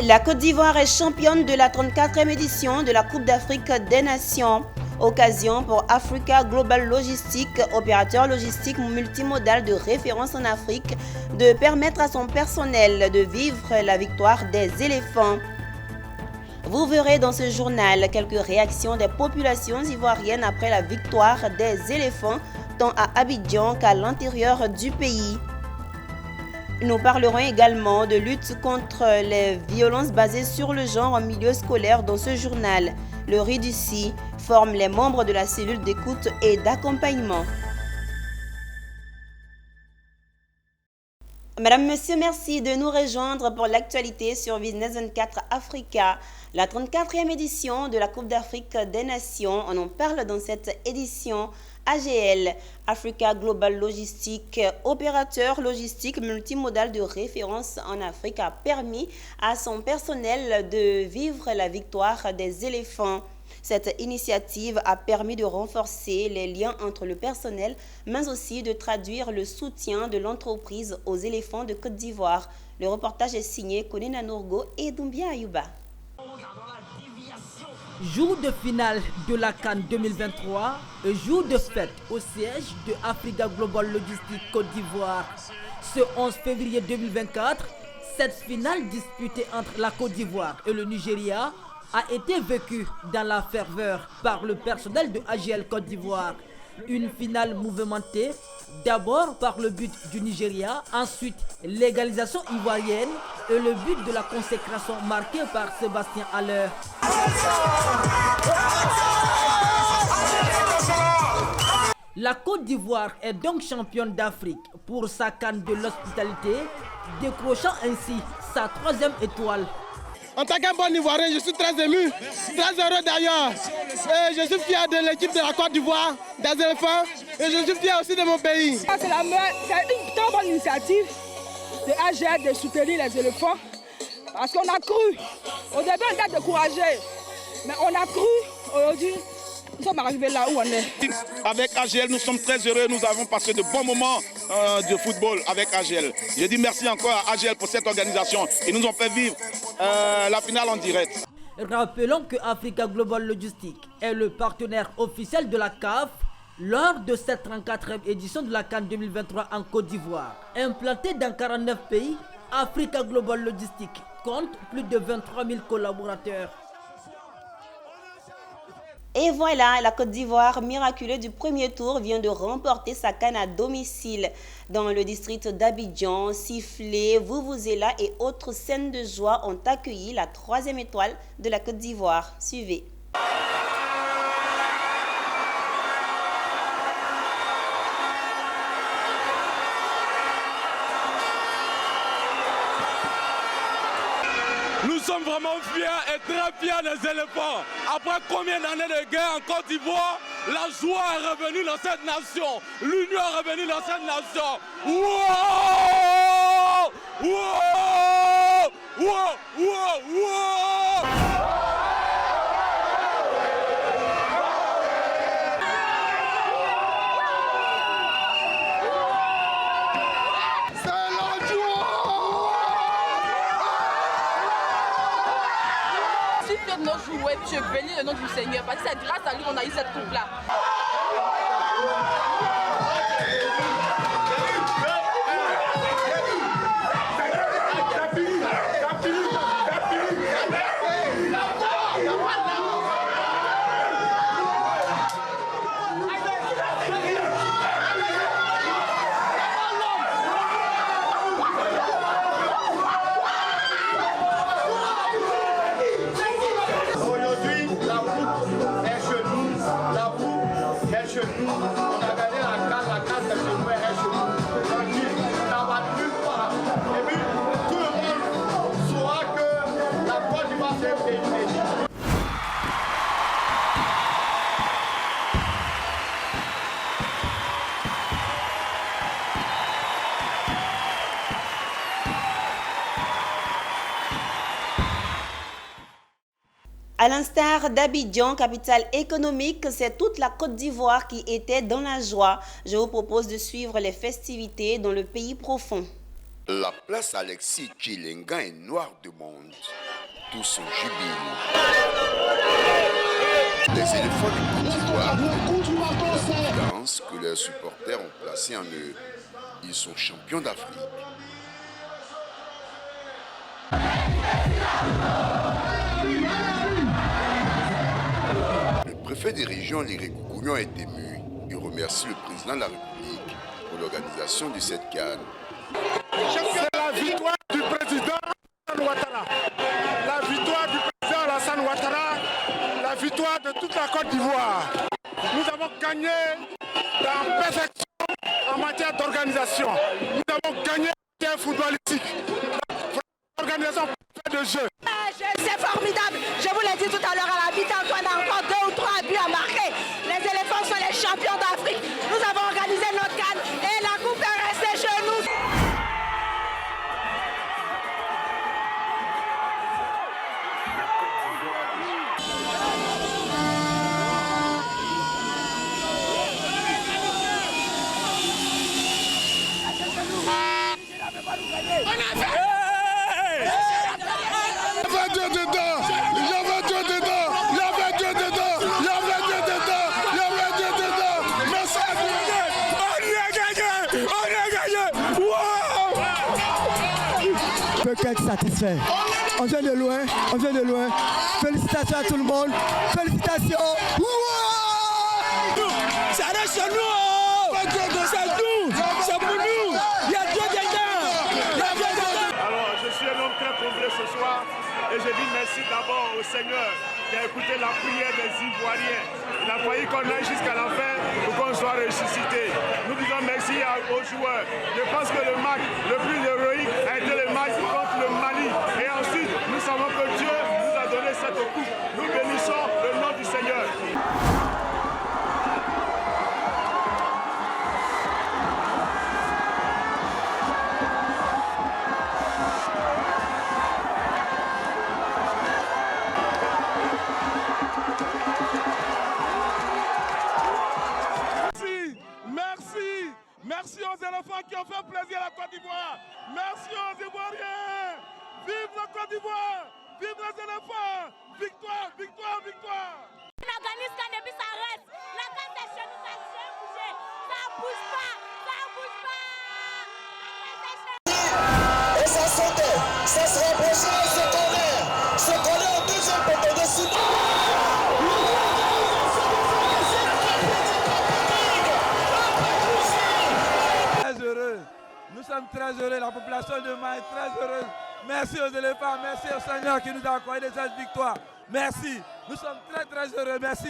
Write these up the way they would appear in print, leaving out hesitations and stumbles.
La Côte d'Ivoire est championne de la 34e édition de la Coupe d'Afrique des Nations. Occasion pour Africa Global Logistics, opérateur logistique multimodal de référence en Afrique, de permettre à son personnel de vivre la victoire des éléphants. Vous verrez dans ce journal quelques réactions des populations ivoiriennes après la victoire des éléphants, tant à Abidjan qu'à l'intérieur du pays. Nous parlerons également de lutte contre les violences basées sur le genre en milieu scolaire dans ce journal. Le RIDUCI forme les membres de la cellule d'écoute et d'accompagnement. Madame, Monsieur, merci de nous rejoindre pour l'actualité sur Business 24 Africa. La 34e édition de la Coupe d'Afrique des Nations, on en parle dans cette édition. AGL, Africa Global Logistics, opérateur logistique multimodal de référence en Afrique, a permis à son personnel de vivre la victoire des éléphants. Cette initiative a permis de renforcer les liens entre le personnel, mais aussi de traduire le soutien de l'entreprise aux éléphants de Côte d'Ivoire. Le reportage est signé Konina Nourgo et Doumbia Ayouba. Jour de finale de la CAN 2023, jour de fête au siège de Africa Global Logistics Côte d'Ivoire. Ce 11 février 2024, cette finale disputée entre la Côte d'Ivoire et le Nigeria a été vécue dans la ferveur par le personnel de AGL Côte d'Ivoire. Une finale mouvementée, d'abord par le but du Nigeria, ensuite l'égalisation ivoirienne et le but de la consécration marqué par Sébastien Haller. La Côte d'Ivoire est donc championne d'Afrique pour sa CAN de l'hospitalité, décrochant ainsi sa 3e étoile. En tant qu'un bon Ivoirien, je suis très ému, très heureux d'ailleurs. Et je suis fier de l'équipe de la Côte d'Ivoire, des éléphants, et je suis fier aussi de mon pays. C'est une très bonne initiative de AGL de soutenir les éléphants, parce qu'on a cru. Au début, on était découragé, mais on a cru. Aujourd'hui, nous sommes arrivés là où on est. Avec AGL, nous sommes très heureux. Nous avons passé de bons moments de football avec AGL. Je dis merci encore à AGL pour cette organisation. Ils nous ont fait vivre la finale en direct. Rappelons que Africa Global Logistics est le partenaire officiel de la CAF lors de cette 34e édition de la CAN 2023 en Côte d'Ivoire. Implantée dans 49 pays, Africa Global Logistics compte plus de 23 000 collaborateurs. Et voilà, la Côte d'Ivoire, miraculeuse du premier tour, vient de remporter sa CAN à domicile. Dans le district d'Abidjan, sifflets, vuvuzela et autres scènes de joie ont accueilli la 3e étoile de la Côte d'Ivoire. Suivez. Nous sommes vraiment fiers et très fiers des éléphants. Après combien d'années de guerre en Côte d'Ivoire, la joie est revenue dans cette nation. L'union est revenue dans cette nation. Wow! Wow! Wow! Wow! Wow! Je bénis le nom du Seigneur parce que c'est grâce à lui qu'on a eu cette coupe-là. À l'instar d'Abidjan, capitale économique, c'est toute la Côte d'Ivoire qui était dans la joie. Je vous propose de suivre les festivités dans le pays profond. La place Alexis Chilenga est noire de monde. Tous sont jubiles. Les éléphants du Côte d'Ivoire la confiance que leurs supporters ont placée en eux. Ils sont champions d'Afrique. Le préfet des régions, Liré Koukouyon, est ému. Il remercie le président de la République pour l'organisation de cette CAN. C'est la victoire du président Alassane Ouattara. La victoire du président Alassane Ouattara. La victoire de toute la Côte d'Ivoire. Nous avons gagné dans perfection en matière d'organisation. Nous avons gagné en matière footballistique. L'organisation de jeu. C'est formidable. Je vous l'ai dit tout à l'heure à la mi-temps, on a encore 2 ou 3 buts à marquer. Les éléphants sont les champions d'Afrique. Nous avons organisé notre CAN et la coupe est restée chez nous. Être satisfait. On vient de loin, on vient de loin. Félicitations à tout le monde. Félicitations. Ça reste chez nous. C'est nous. C'est pour nous. Il y a Dieu dedans. Alors, je suis un homme très comblé ce soir et je dis merci d'abord au Seigneur qui a écouté la prière des Ivoiriens. Il a failli qu'on aille jusqu'à la fin pour qu'on soit ressuscité. Nous disons merci aux joueurs. Je pense que le match le plus héroïque a été le match contre le Mali. Et ensuite, nous savons que Dieu nous a donné cette coupe. Nous bénissons le nom du Seigneur. Merci aux éléphants qui ont fait plaisir à la Côte d'Ivoire. Merci aux Ivoiriens. Vive la Côte d'Ivoire. Vive les éléphants. Victoire, victoire, victoire. On organise quand et puis ça reste. La CAN c'est chez nous, ça ne bouge. Ça bouge pas. Ça bouge pas. Et ça sautait. Ça se rapprochait, se collait au deuxième poteau de Simon. Nous sommes très heureux, la population de Maï est très heureuse. Merci aux éléphants, merci au Seigneur qui nous a accordé cette victoire. Merci, nous sommes très très heureux, merci.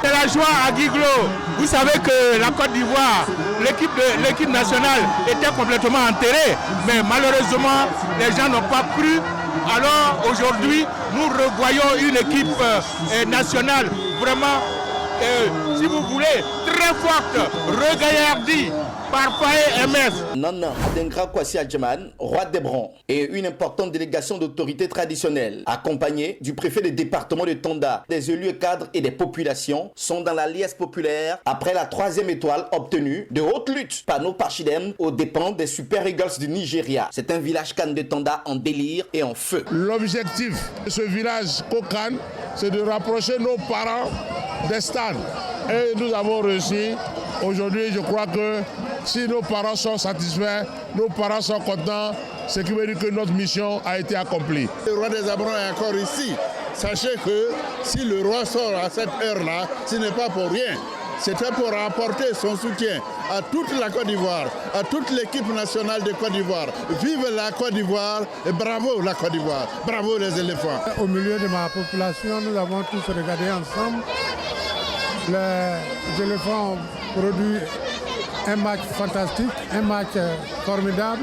C'est la joie à Guiglo. Vous savez que la Côte d'Ivoire, l'équipe nationale était complètement enterrée, mais malheureusement, les gens n'ont pas cru. Alors aujourd'hui, nous revoyons une équipe nationale vraiment, si vous voulez, très forte, regaillardie par Paé MS. Nana Adenkra Kwasi Adjaman, roi d'Hébron, et une importante délégation d'autorités traditionnelles, accompagnée du préfet du département de Tonda, des élus cadres et des populations, sont dans la liesse populaire après la 3e étoile obtenue de haute lutte par nos Pachidem aux dépens des Super Eagles du Nigeria. C'est un village Kan de Tonda en délire et en feu. L'objectif de ce village Kokan, c'est de rapprocher nos parents des stades. Et nous avons réussi. Aujourd'hui, je crois que si nos parents sont satisfaits, nos parents sont contents, ce qui veut dire que notre mission a été accomplie. Le roi des Abrons est encore ici. Sachez que si le roi sort à cette heure-là, ce n'est pas pour rien. C'était pour apporter son soutien à toute la Côte d'Ivoire, à toute l'équipe nationale de Côte d'Ivoire. Vive la Côte d'Ivoire et bravo la Côte d'Ivoire, bravo les éléphants. Au milieu de ma population, nous avons tous regardé ensemble. Les éléphants ont produit un match fantastique, un match formidable.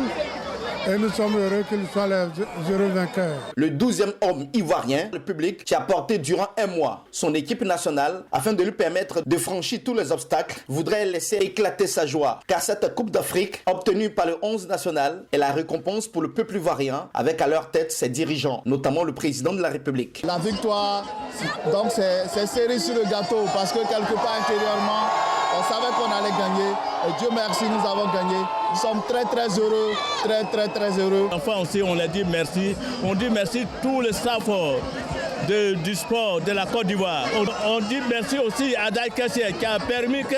et nous sommes heureux qu'ils soient les heureux vainqueurs. Le 12e homme ivoirien, le public, qui a porté durant un mois son équipe nationale afin de lui permettre de franchir tous les obstacles, voudrait laisser éclater sa joie. Car cette Coupe d'Afrique, obtenue par le 11 national, est la récompense pour le peuple ivoirien, avec à leur tête ses dirigeants, notamment le président de la République. La victoire, donc c'est serré sur le gâteau parce que quelque part intérieurement, on savait qu'on allait gagner. Et Dieu merci, nous avons gagné. Nous sommes très heureux, très heureux. Enfin aussi, on a dit merci. On dit merci tous les staff du sport de la Côte d'Ivoire. On dit merci aussi à Daï Kessié qui a permis que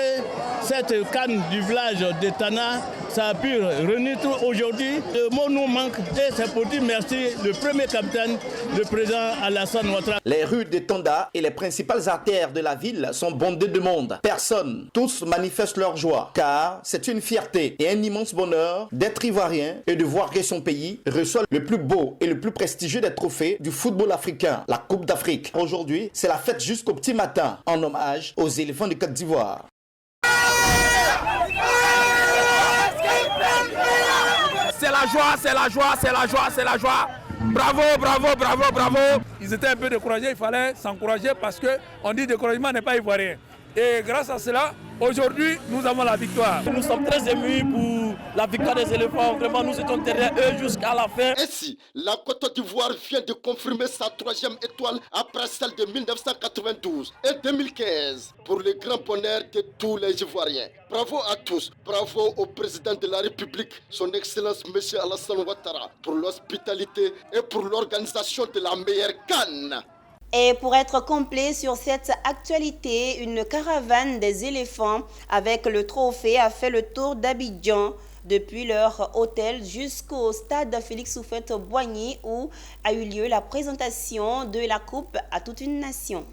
cette canne du village de Tana, ça a pu renaître aujourd'hui. Le mot nous manque et c'est pour dire merci le premier capitaine, le président Alassane Ouattara. Les rues de Tanda et les principales artères de la ville sont bondées de monde. Personne, tous manifestent leur joie car c'est une fierté et un immense bonheur d'être ivoirien et de voir que son pays reçoit le plus beau et le plus prestigieux des trophées du football africain, la Coupe d'Afrique. Aujourd'hui, c'est la fête jusqu'au petit matin en hommage aux éléphants de Côte d'Ivoire. C'est la joie, c'est la joie, c'est la joie, c'est la joie. Bravo, bravo, bravo, bravo. Ils étaient un peu découragés, il fallait s'encourager parce qu'on dit découragement n'est pas ivoirien. Et grâce à cela, aujourd'hui, nous avons la victoire. Nous sommes très émus pour la victoire des éléphants. Vraiment, nous étions derrière eux jusqu'à la fin. Ainsi, la Côte d'Ivoire vient de confirmer sa 3e étoile après celle de 1992 et 2015 pour le grand bonheur de tous les Ivoiriens. Bravo à tous, bravo au président de la République, son Excellence M. Alassane Ouattara, pour l'hospitalité et pour l'organisation de la meilleure CAN. Et pour être complet sur cette actualité, une caravane des éléphants avec le trophée a fait le tour d'Abidjan depuis leur hôtel jusqu'au stade Félix Houphouët-Boigny où a eu lieu la présentation de la coupe à toute une nation.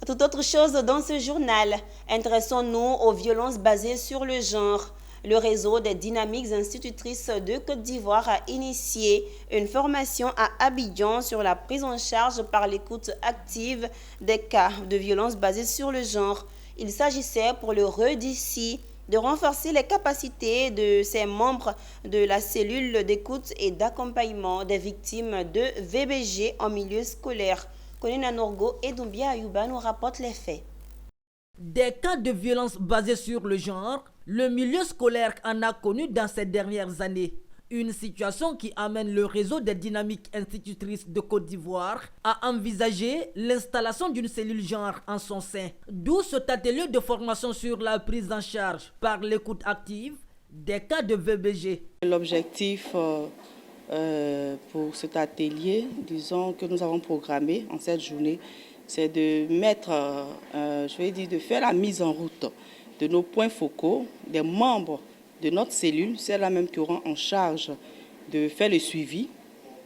Tout autre chose dans ce journal, intéressons-nous aux violences basées sur le genre. Le réseau des dynamiques institutrices de Côte d'Ivoire a initié une formation à Abidjan sur la prise en charge par l'écoute active des cas de violences basées sur le genre. Il s'agissait pour le REDICI de renforcer les capacités de ses membres de la cellule d'écoute et d'accompagnement des victimes de VBG en milieu scolaire. Konina Norgo et Doumbia Ayouba nous rapportent les faits. Des cas de violence basés sur le genre, le milieu scolaire en a connu dans ces dernières années. Une situation qui amène le réseau des dynamiques institutrices de Côte d'Ivoire à envisager l'installation d'une cellule genre en son sein. D'où cet atelier de formation sur la prise en charge par l'écoute active des cas de VBG. L'objectif pour cet atelier, disons que nous avons programmé en cette journée, c'est de mettre, de faire la mise en route de nos points focaux, des membres de notre cellule, celles-là même qui auront en charge de faire le suivi,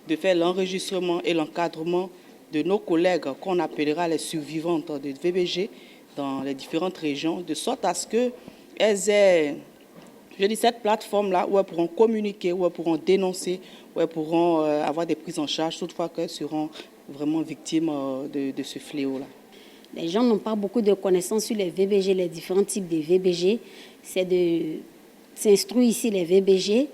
de faire l'enregistrement et l'encadrement de nos collègues qu'on appellera les survivantes de VBG dans les différentes régions, de sorte à ce qu'elles aient, cette plateforme-là où elles pourront communiquer, où elles pourront dénoncer, où elles pourront avoir des prises en charge, toutefois qu'elles seront vraiment victimes de ce fléau-là. Les gens n'ont pas beaucoup de connaissances sur les VBG, les différents types de VBG. C'est de s'instruire ici les VBG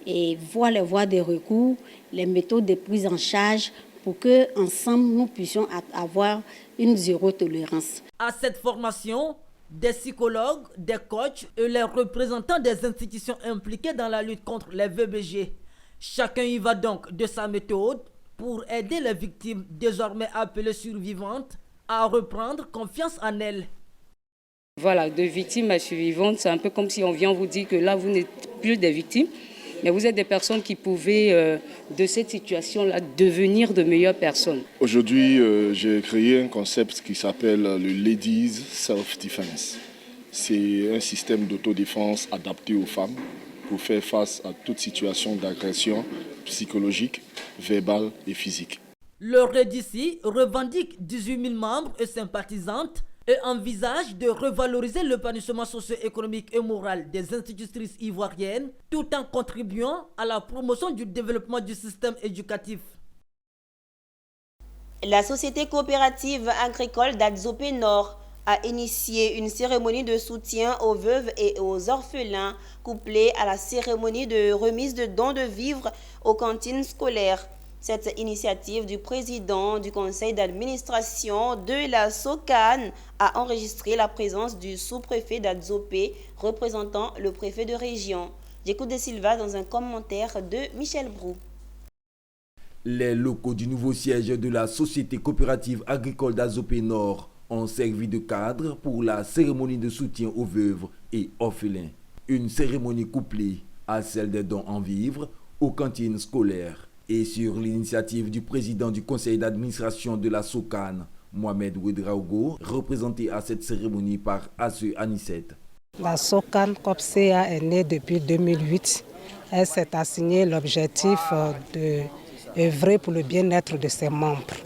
et voir les voies de recours, les méthodes de prise en charge pour qu'ensemble nous puissions avoir une zéro tolérance. À cette formation, des psychologues, des coachs et les représentants des institutions impliquées dans la lutte contre les VBG. Chacun y va donc de sa méthode pour aider les victimes désormais appelées survivantes à reprendre confiance en elles. Voilà, de victimes à survivantes, c'est un peu comme si on vient vous dire que là, vous n'êtes plus des victimes, mais vous êtes des personnes qui pouvaient, de cette situation-là, devenir de meilleures personnes. Aujourd'hui, j'ai créé un concept qui s'appelle le Ladies Self-Defense. C'est un système d'autodéfense adapté aux femmes pour faire face à toute situation d'agression psychologique, verbale et physique. Le raid d'ici revendique 18 000 membres et sympathisantes et envisage de revaloriser l'épanouissement socio-économique et moral des institutrices ivoiriennes tout en contribuant à la promotion du développement du système éducatif. La société coopérative agricole d'Adzopé Nord a initié une cérémonie de soutien aux veuves et aux orphelins couplée à la cérémonie de remise de dons de vivres aux cantines scolaires. Cette initiative du président du conseil d'administration de la SOCAN a enregistré la présence du sous-préfet d'Adzopé représentant le préfet de région. J'écoute de Silva dans un commentaire de Michel Brou. Les locaux du nouveau siège de la société coopérative agricole d'Adzopé Nord ont servi de cadre pour la cérémonie de soutien aux veuves et orphelins. Une cérémonie couplée à celle des dons en vivres aux cantines scolaires. Et sur l'initiative du président du conseil d'administration de la SOCAN, Mohamed Ouedraogo, représenté à cette cérémonie par Asseu Anissette. La SOCAN COPCA est née depuis 2008. Elle s'est assignée l'objectif d'œuvrer pour le bien-être de ses membres.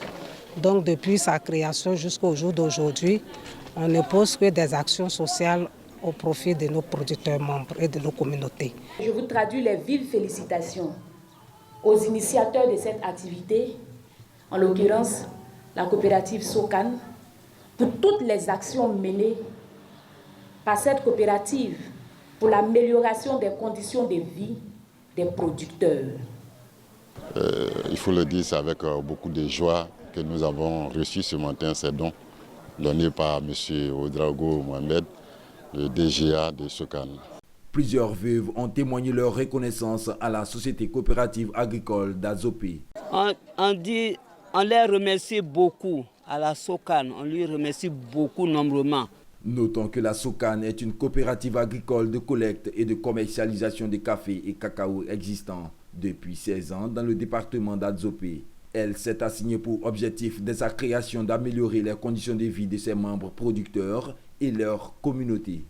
Donc depuis sa création jusqu'au jour d'aujourd'hui, on ne pose que des actions sociales au profit de nos producteurs membres et de nos communautés. Je vous traduis les vives félicitations aux initiateurs de cette activité, en l'occurrence la coopérative SOCAN, pour toutes les actions menées par cette coopérative pour l'amélioration des conditions de vie des producteurs. Il faut le dire, c'est avec beaucoup de joie que nous avons reçu ce matin ces dons donnés par M. Ouedraogo Mohamed, le DGA de SOCAN. Plusieurs veuves ont témoigné leur reconnaissance à la société coopérative agricole d'Adzopé. On les remercie beaucoup à la SOCAN, on lui remercie beaucoup nombreusement. Notons que la SOCAN est une coopérative agricole de collecte et de commercialisation de café et cacao existant depuis 16 ans dans le département d'Adzopé. Elle s'est assignée pour objectif dès sa création d'améliorer les conditions de vie de ses membres producteurs et leur communauté.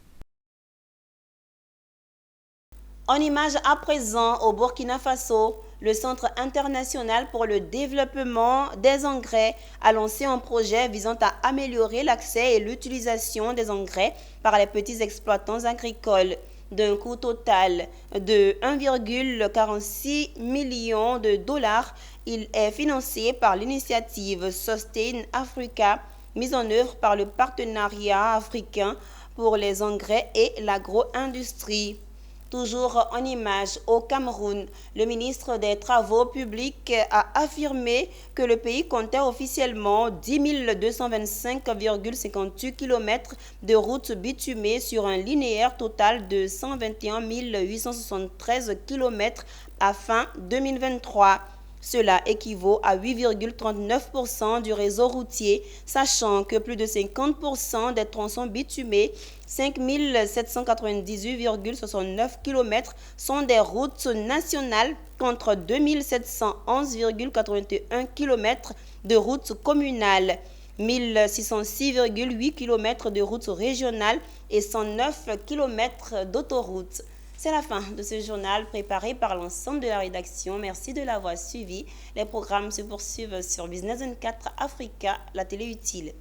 En image à présent, au Burkina Faso, le Centre international pour le développement des engrais a lancé un projet visant à améliorer l'accès et l'utilisation des engrais par les petits exploitants agricoles. D'un coût total de 1,46 million de dollars, il est financé par l'initiative Sustain Africa, mise en œuvre par le partenariat africain pour les engrais et l'agro-industrie. Toujours en image, au Cameroun, le ministre des Travaux publics a affirmé que le pays comptait officiellement 10 225,58 km de routes bitumées sur un linéaire total de 121 873 km à fin 2023. Cela équivaut à 8,39% du réseau routier, sachant que plus de 50% des tronçons bitumés, 5 798,69 km, sont des routes nationales contre 2 711,81 km de routes communales, 1 606,8 km de routes régionales et 109 km d'autoroutes. C'est la fin de ce journal préparé par l'ensemble de la rédaction. Merci de l'avoir suivi. Les programmes se poursuivent sur Business 24 Africa, la télé utile.